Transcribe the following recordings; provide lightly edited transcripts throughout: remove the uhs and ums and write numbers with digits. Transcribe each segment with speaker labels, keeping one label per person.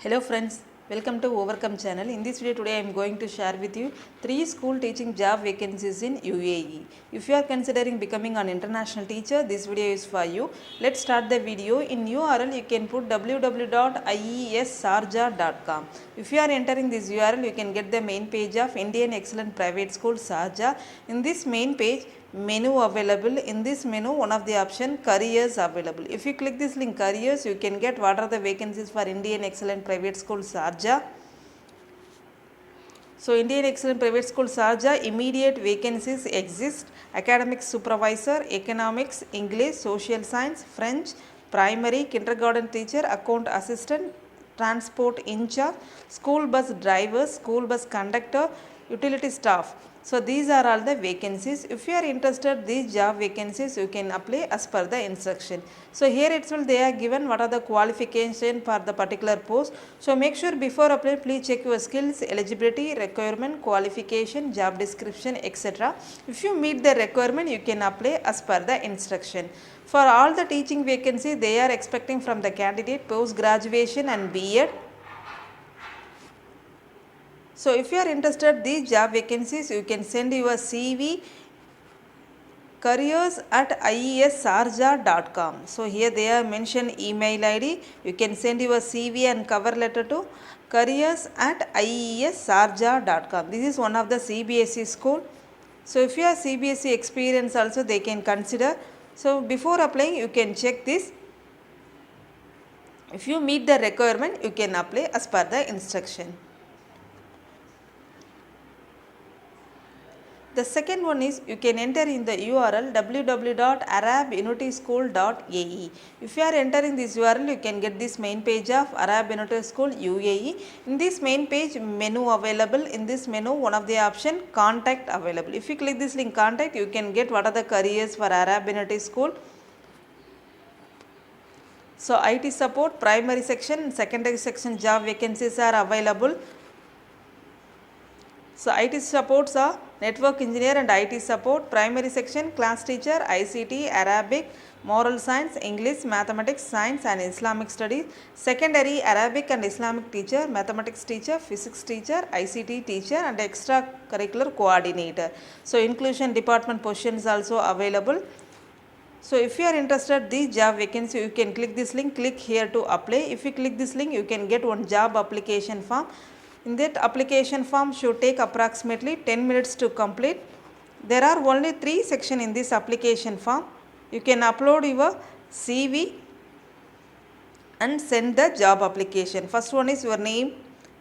Speaker 1: Hello friends, welcome to Overcome channel. In this video today I am going to share with you 3 school teaching job vacancies in UAE. If you are considering becoming an international teacher, this video is for you. Let's start the video. In URL you can put www.iessarjah.com. If you are entering this URL, you can get the main page of Indian Excellent Private School Sharjah. In this main page, menu available. In this menu, one of the option careers available. If you click this link careers, you can get what are the vacancies for Indian Excellent Private School Sharjah. So Indian Excellent Private School Sharjah, immediate vacancies exist: academic supervisor, economics, English, social science, French, primary, kindergarten teacher, account assistant, transport in charge, school bus driver, school bus conductor, utility staff. So these are all the vacancies. If you are interested these job vacancies, you can apply as per the instruction. So here itself they are given what are the qualification for the particular post. So make sure before applying, please check your skills, eligibility, requirement, qualification, job description, etc. If you meet the requirement, you can apply as per the instruction. For all the teaching vacancies, they are expecting from the candidate post graduation and B.Ed. So if you are interested these job vacancies, you can send your CV careers@iessarjah.com. So here they are mentioned email ID. You can send your CV and cover letter to careers@iessarjah.com. This is one of the CBSE school. So if you have CBSE experience also they can consider. So before applying you can check this. If you meet the requirement, you can apply as per the instruction. The second one is you can enter in the URL www.arabunityschool.ae. If you are entering this URL, you can get this main page of Arab Unity School UAE. In this main page, menu available. In this menu, one of the option contact available. If you click this link contact, you can get what are the careers for Arab Unity School. So IT support, primary section, secondary section job vacancies are available. So IT supports are network engineer and IT support, primary section, class teacher, ICT, Arabic, moral science, English, mathematics, science and Islamic studies, secondary Arabic and Islamic teacher, mathematics teacher, physics teacher, ICT teacher and extracurricular coordinator. So inclusion department positions also available. So if you are interested these job vacancy, you can click this link, click here to apply. If you click this link, you can get one job application form. In that application form should take approximately 10 minutes to complete. There are only 3 sections in this application form. You can upload your CV and send the job application. First one is your name,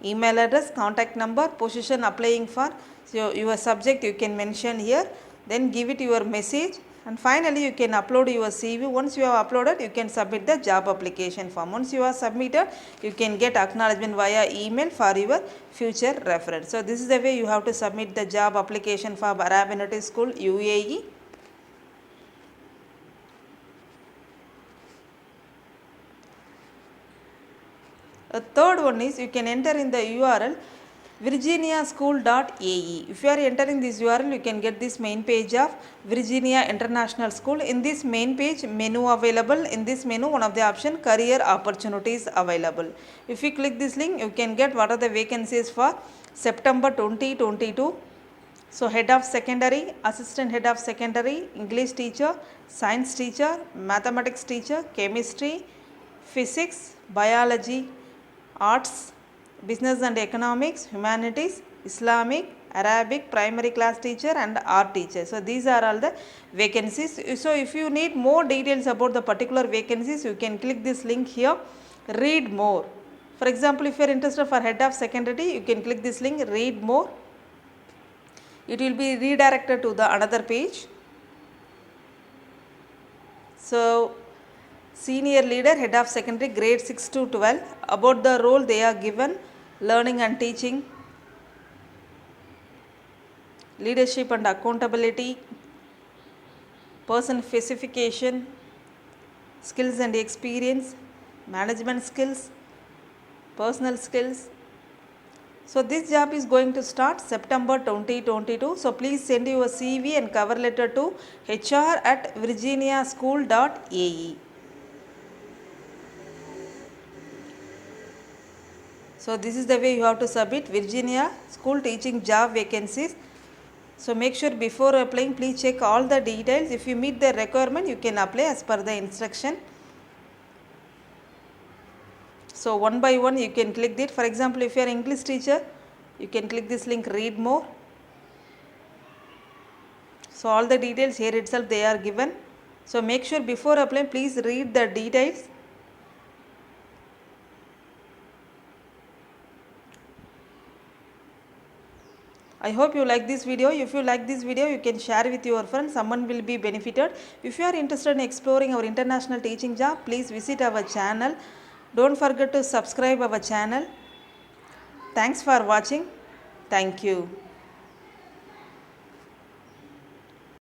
Speaker 1: email address, contact number, position applying for. So your subject you can mention here. Then give it your message. And finally you can upload your CV. Once you have uploaded, you can submit the job application form. Once you have submitted, you can get acknowledgement via email for your future reference. So this is the way you have to submit the job application for Arab Unity School UAE. The third one is you can enter in the URL virginiaschool.ae. If you are entering this URL, you can get this main page of Virginia International School. In this main page, menu available. In this menu, one of the option career opportunities available. If you click this link, you can get what are the vacancies for September 2022. So head of secondary, assistant head of secondary, English teacher, science teacher, mathematics teacher, chemistry, physics, biology, arts, business and economics, humanities, Islamic, Arabic, primary class teacher and art teacher. So these are all the vacancies. So if you need more details about the particular vacancies, you can click this link here, read more. For example, if you are interested for head of secondary, you can click this link, read more. It will be redirected to the another page. So senior leader, head of secondary, grade 6 to 12. About the role they are given, learning and teaching, leadership and accountability, person specification, skills and experience, management skills, personal skills. So this job is going to start September 2022. So please send your CV and cover letter to hr@virginiaschool.ae. So this is the way you have to submit Virginia school teaching job vacancies. So make sure before applying, please check all the details. If you meet the requirement, you can apply as per the instruction. So one by one you can click it. For example, if you are English teacher, you can click this link, read more. So all the details here itself they are given. So make sure before applying, please read the details. I hope you like this video. If you like this video, you can share with your friends. Someone will be benefited. If you are interested in exploring our international teaching job, please visit our channel. Don't forget to subscribe our channel. Thanks for watching. Thank you.